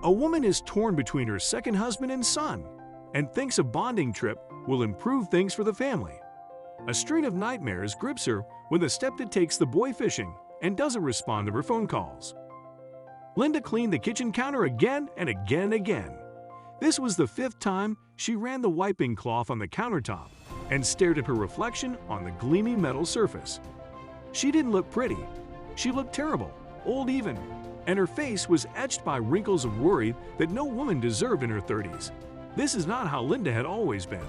A woman is torn between her second husband and son and thinks a bonding trip will improve things for the family. A string of nightmares grips her when the stepdad takes the boy fishing and doesn't respond to her phone calls. Linda cleaned the kitchen counter again and again and again. This was the 5th time she ran the wiping cloth on the countertop and stared at her reflection on the gleamy metal surface. She didn't look pretty. She looked terrible, old even, and her face was etched by wrinkles of worry that no woman deserved in her 30s. This is not how Linda had always been.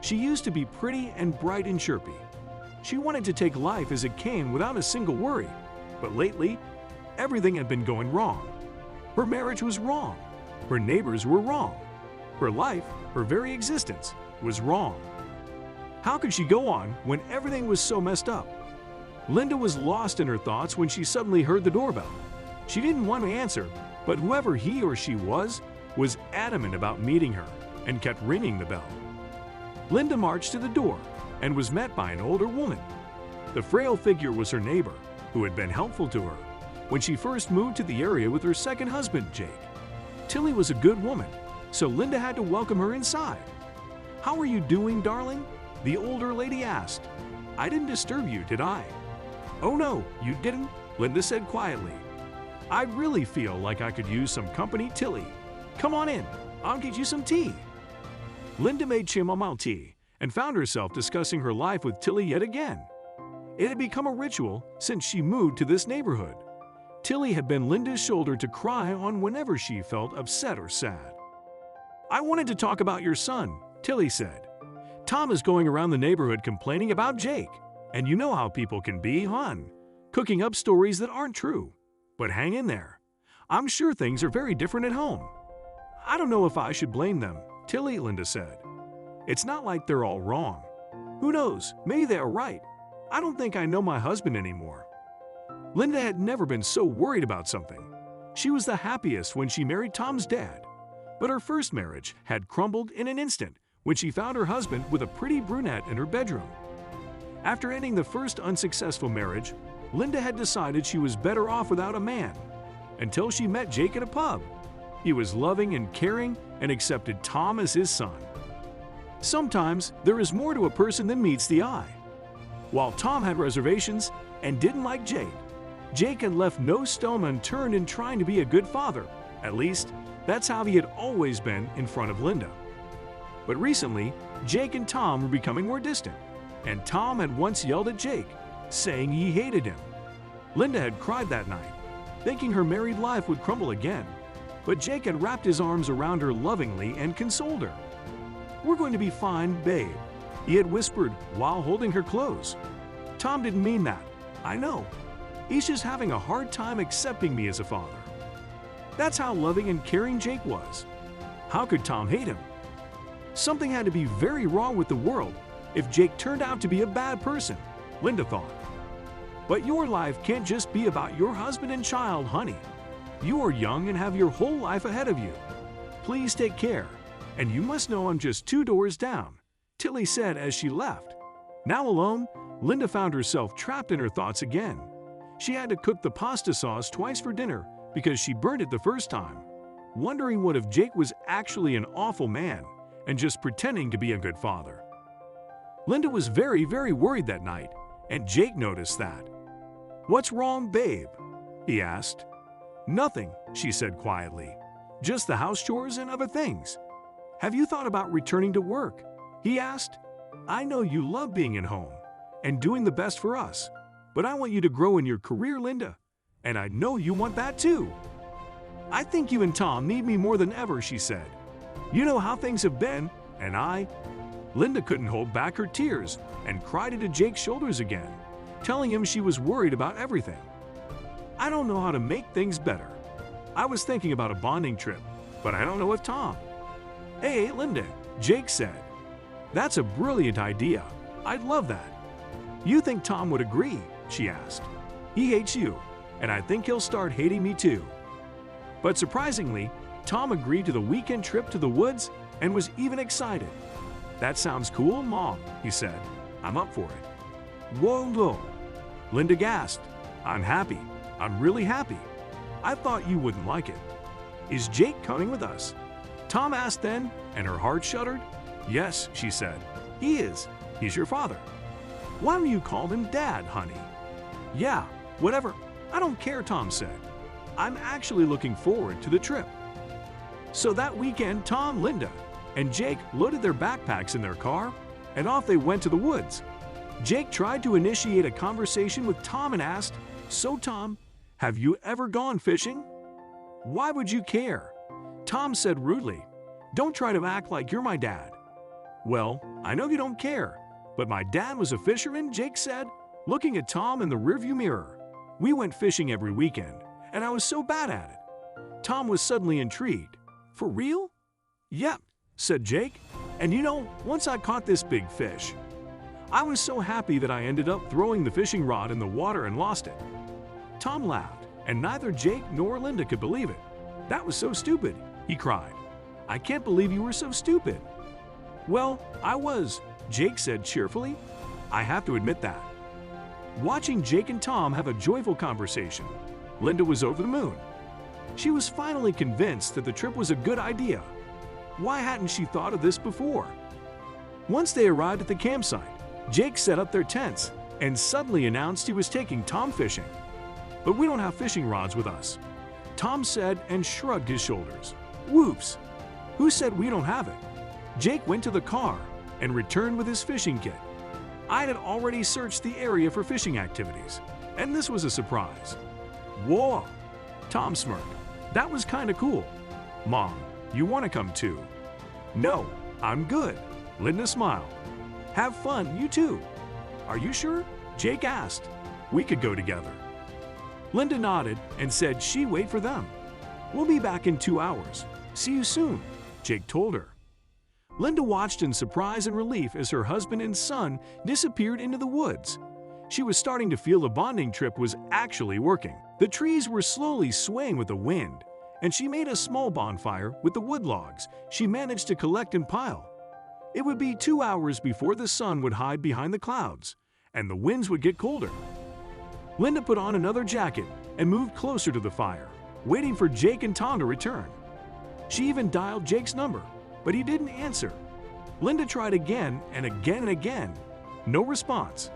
She used to be pretty and bright and chirpy. She wanted to take life as it came without a single worry. But lately, everything had been going wrong. Her marriage was wrong. Her neighbors were wrong. Her life, her very existence, was wrong. How could she go on when everything was so messed up? Linda was lost in her thoughts when she suddenly heard the doorbell. She didn't want to answer, but whoever he or she was adamant about meeting her and kept ringing the bell. Linda marched to the door and was met by an older woman. The frail figure was her neighbor, who had been helpful to her when she first moved to the area with her second husband, Jake. Tilly was a good woman, so Linda had to welcome her inside. "How are you doing, darling?" the older lady asked. "I didn't disturb you, did I?" "Oh no, you didn't," Linda said quietly. "I really feel like I could use some company, Tilly. Come on in, I'll get you some tea." Linda made chamomile tea and found herself discussing her life with Tilly yet again. It had become a ritual since she moved to this neighborhood. Tilly had been Linda's shoulder to cry on whenever she felt upset or sad. "I wanted to talk about your son," Tilly said. "Tom is going around the neighborhood complaining about Jake. And you know how people can be, hon, cooking up stories that aren't true. But hang in there. I'm sure things are very different at home." "I don't know if I should blame them," Tilly, Linda said. "It's not like they're all wrong. Who knows, maybe they're right. I don't think I know my husband anymore." Linda had never been so worried about something. She was the happiest when she married Tom's dad. But her first marriage had crumbled in an instant when she found her husband with a pretty brunette in her bedroom. After ending the first unsuccessful marriage, Linda had decided she was better off without a man, until she met Jake at a pub. He was loving and caring and accepted Tom as his son. Sometimes there is more to a person than meets the eye. While Tom had reservations and didn't like Jake, Jake had left no stone unturned in trying to be a good father. At least, that's how he had always been in front of Linda. But recently, Jake and Tom were becoming more distant, and Tom had once yelled at Jake, saying he hated him. Linda had cried that night, thinking her married life would crumble again, but Jake had wrapped his arms around her lovingly and consoled her. "We're going to be fine, babe," he had whispered while holding her close. "Tom didn't mean that, I know. He's just having a hard time accepting me as a father." That's how loving and caring Jake was. How could Tom hate him? Something had to be very wrong with the world if Jake turned out to be a bad person, Linda thought. But your life can't just be about your husband and child, honey. You are young and have your whole life ahead of you. Please take care, and you must know I'm just 2 doors down, Tilly said as she left. Now alone, Linda found herself trapped in her thoughts again. She had to cook the pasta sauce twice for dinner because she burned it the first time, wondering what if Jake was actually an awful man and just pretending to be a good father. Linda was very, very worried that night, and Jake noticed that. "What's wrong, babe?" he asked. "Nothing," she said quietly. "Just the house chores and other things." "Have you thought about returning to work?" he asked. "I know you love being at home and doing the best for us, but I want you to grow in your career, Linda, and I know you want that too." "I think you and Tom need me more than ever," she said. "You know how things have been, and Linda couldn't hold back her tears and cried into Jake's shoulders again, telling him she was worried about everything. "I don't know how to make things better. I was thinking about a bonding trip, but I don't know if Tom—" "Hey, Linda," Jake said. "That's a brilliant idea. I'd love that." "You think Tom would agree?" she asked. "He hates you, and I think he'll start hating me too." But surprisingly, Tom agreed to the weekend trip to the woods and was even excited. "That sounds cool, Mom," he said. "I'm up for it." "Whoa. Linda gasped. "I'm happy. I'm really happy. I thought you wouldn't like it." "Is Jake coming with us?" Tom asked then, and her heart shuddered. "Yes," she said, "he is. He's your father." "Why don't you call him Dad, honey?" "Yeah, whatever. I don't care," Tom said. "I'm actually looking forward to the trip." So that weekend, Tom, Linda, and Jake loaded their backpacks in their car, and off they went to the woods. Jake tried to initiate a conversation with Tom and asked, "So Tom, have you ever gone fishing?" "Why would you care?" Tom said rudely. "Don't try to act like you're my dad." "Well, I know you don't care, but my dad was a fisherman," Jake said, looking at Tom in the rearview mirror. "We went fishing every weekend, and I was so bad at it." Tom was suddenly intrigued. "For real?" "Yep," said Jake. "And you know, once I caught this big fish. I was so happy that I ended up throwing the fishing rod in the water and lost it." Tom laughed, and neither Jake nor Linda could believe it. "That was so stupid," he cried. "I can't believe you were so stupid." "Well, I was," Jake said cheerfully. "I have to admit that." Watching Jake and Tom have a joyful conversation, Linda was over the moon. She was finally convinced that the trip was a good idea. Why hadn't she thought of this before? Once they arrived at the campsite, Jake set up their tents and suddenly announced he was taking Tom fishing. "But we don't have fishing rods with us," Tom said and shrugged his shoulders. "Whoops! Who said we don't have it?" Jake went to the car and returned with his fishing kit. I had already searched the area for fishing activities, and this was a surprise. "Whoa!" Tom smirked. "That was kinda cool. Mom, you want to come too?" "No, I'm good," Linda smiled. "Have fun, you too." "Are you sure?" Jake asked. "We could go together." Linda nodded and said she'd wait for them. "We'll be back in 2 hours. See you soon," Jake told her. Linda watched in surprise and relief as her husband and son disappeared into the woods. She was starting to feel the bonding trip was actually working. The trees were slowly swaying with the wind, and she made a small bonfire with the wood logs she managed to collect and pile. It would be 2 hours before the sun would hide behind the clouds, and the winds would get colder. Linda put on another jacket and moved closer to the fire, waiting for Jake and Tom to return. She even dialed Jake's number, but he didn't answer. Linda tried again and again and again. No response.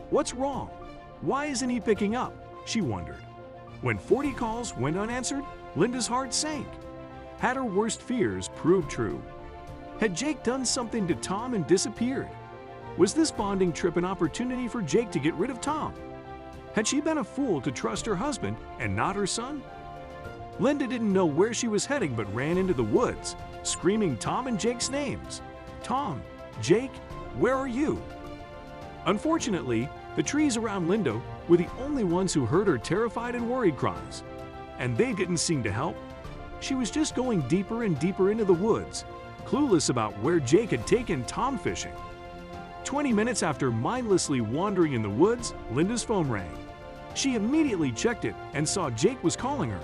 What's wrong? Why isn't he picking up? She wondered. When 40 calls went unanswered, Linda's heart sank. Had her worst fears proved true? Had Jake done something to Tom and disappeared? Was this bonding trip an opportunity for Jake to get rid of Tom? Had she been a fool to trust her husband and not her son? Linda didn't know where she was heading but ran into the woods, screaming Tom and Jake's names. "Tom, Jake, where are you?" Unfortunately, the trees around Linda were the only ones who heard her terrified and worried cries, and they didn't seem to help. She was just going deeper and deeper into the woods, clueless about where Jake had taken Tom fishing. 20 minutes after mindlessly wandering in the woods, Linda's phone rang. She immediately checked it and saw Jake was calling her.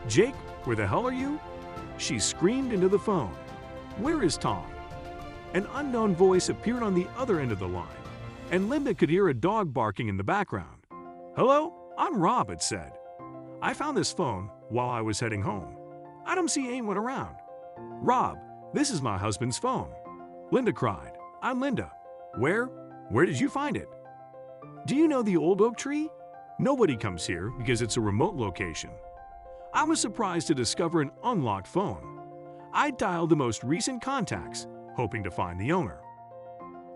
"Jake, where the hell are you?" She screamed into the phone. "Where is Tom?" An unknown voice appeared on the other end of the line, and Linda could hear a dog barking in the background. "Hello, I'm Rob," it said. "I found this phone while I was heading home. I don't see anyone around." "Rob, this is my husband's phone." Linda cried. "I'm Linda. Where did you find it?" "Do you know the old oak tree? Nobody comes here because it's a remote location." I was surprised to discover an unlocked phone. I dialed the most recent contacts, hoping to find the owner.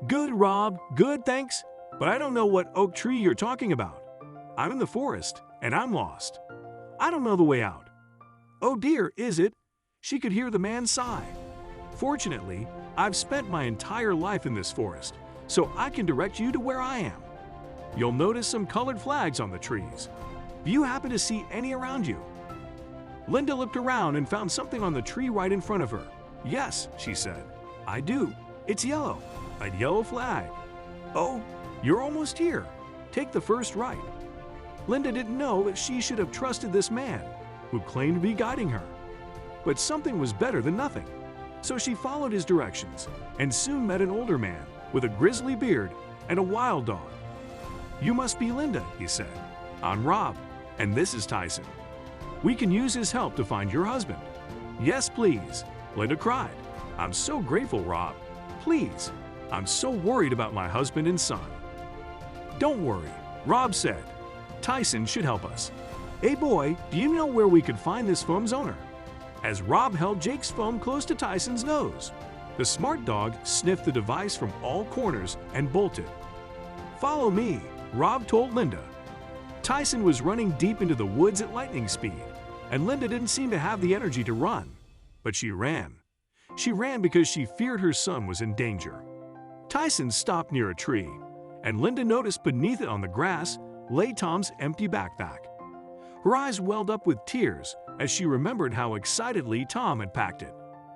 "Good, Rob, good, thanks, but I don't know what oak tree you're talking about. I'm in the forest, and I'm lost. I don't know the way out." "Oh dear, is it?" She could hear the man sigh. "Fortunately, I've spent my entire life in this forest, so I can direct you to where I am. You'll notice some colored flags on the trees. Do you happen to see any around you?" Linda looked around and found something on the tree right in front of her. "Yes," she said, "I do. It's yellow. A yellow flag." "Oh, you're almost here. Take the first right." Linda didn't know that she should have trusted this man, who claimed to be guiding her. But something was better than nothing. So she followed his directions and soon met an older man with a grizzly beard and a wild dog. "You must be Linda," he said. "I'm Rob, and this is Tyson. We can use his help to find your husband." "Yes, please," Linda cried. "I'm so grateful, Rob. Please. I'm so worried about my husband and son." "Don't worry," Rob said. "Tyson should help us. Hey boy, do you know where we could find this foam's owner?" As Rob held Jake's foam close to Tyson's nose, the smart dog sniffed the device from all corners and bolted. "Follow me," Rob told Linda. Tyson was running deep into the woods at lightning speed, and Linda didn't seem to have the energy to run. But she ran. She ran because she feared her son was in danger. Tyson stopped near a tree, and Linda noticed beneath it on the grass lay Tom's empty backpack. Her eyes welled up with tears as she remembered how excitedly Tom had packed it.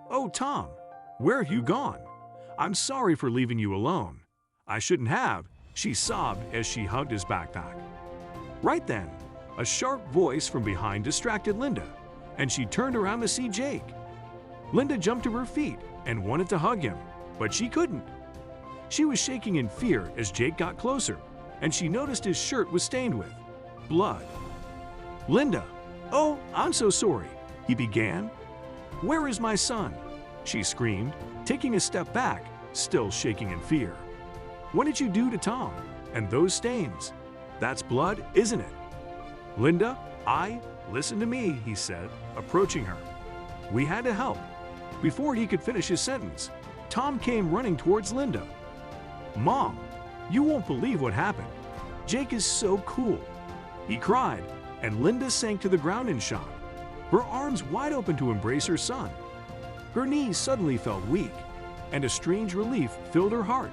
"Oh, Tom, where have you gone? I'm sorry for leaving you alone. I shouldn't have," she sobbed as she hugged his backpack. Right then, a sharp voice from behind distracted Linda, and she turned around to see Jake. Linda jumped to her feet and wanted to hug him, but she couldn't. She was shaking in fear as Jake got closer, and she noticed his shirt was stained with blood. "Linda, oh, I'm so sorry," he began. "Where is my son?" she screamed, taking a step back, still shaking in fear. "What did you do to Tom? And those stains? That's blood, isn't it?" "Linda, listen to me," he said, approaching her. "We had to help." Before he could finish his sentence, Tom came running towards Linda. "Mom, you won't believe what happened. Jake is so cool," he cried, and Linda sank to the ground in shock, her arms wide open to embrace her son. Her knees suddenly felt weak, and a strange relief filled her heart.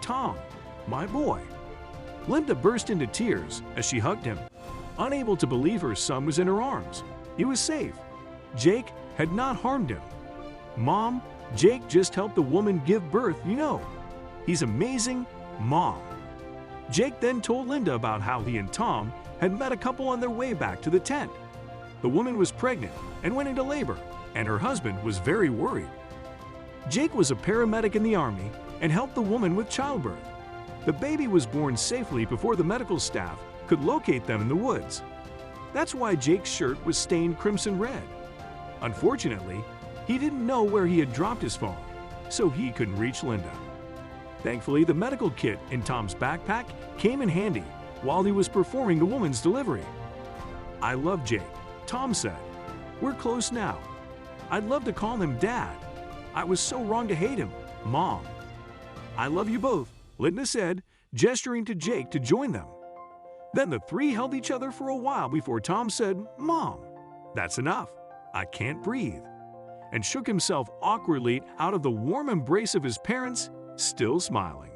"Tom, my boy." Linda burst into tears as she hugged him, unable to believe her son was in her arms. He was safe. Jake had not harmed him. "Mom, Jake just helped a woman give birth, you know. He's amazing, Mom." Jake then told Linda about how he and Tom had met a couple on their way back to the tent. The woman was pregnant and went into labor, and her husband was very worried. Jake was a paramedic in the Army and helped the woman with childbirth. The baby was born safely before the medical staff could locate them in the woods. That's why Jake's shirt was stained crimson red. Unfortunately, he didn't know where he had dropped his phone, so he couldn't reach Linda. Thankfully, the medical kit in Tom's backpack came in handy while he was performing the woman's delivery. "I love Jake," Tom said. "We're close now. I'd love to call him Dad. I was so wrong to hate him, Mom." "I love you both," Linda said, gesturing to Jake to join them. Then the three held each other for a while before Tom said, "Mom, that's enough. I can't breathe," and shook himself awkwardly out of the warm embrace of his parents, still smiling.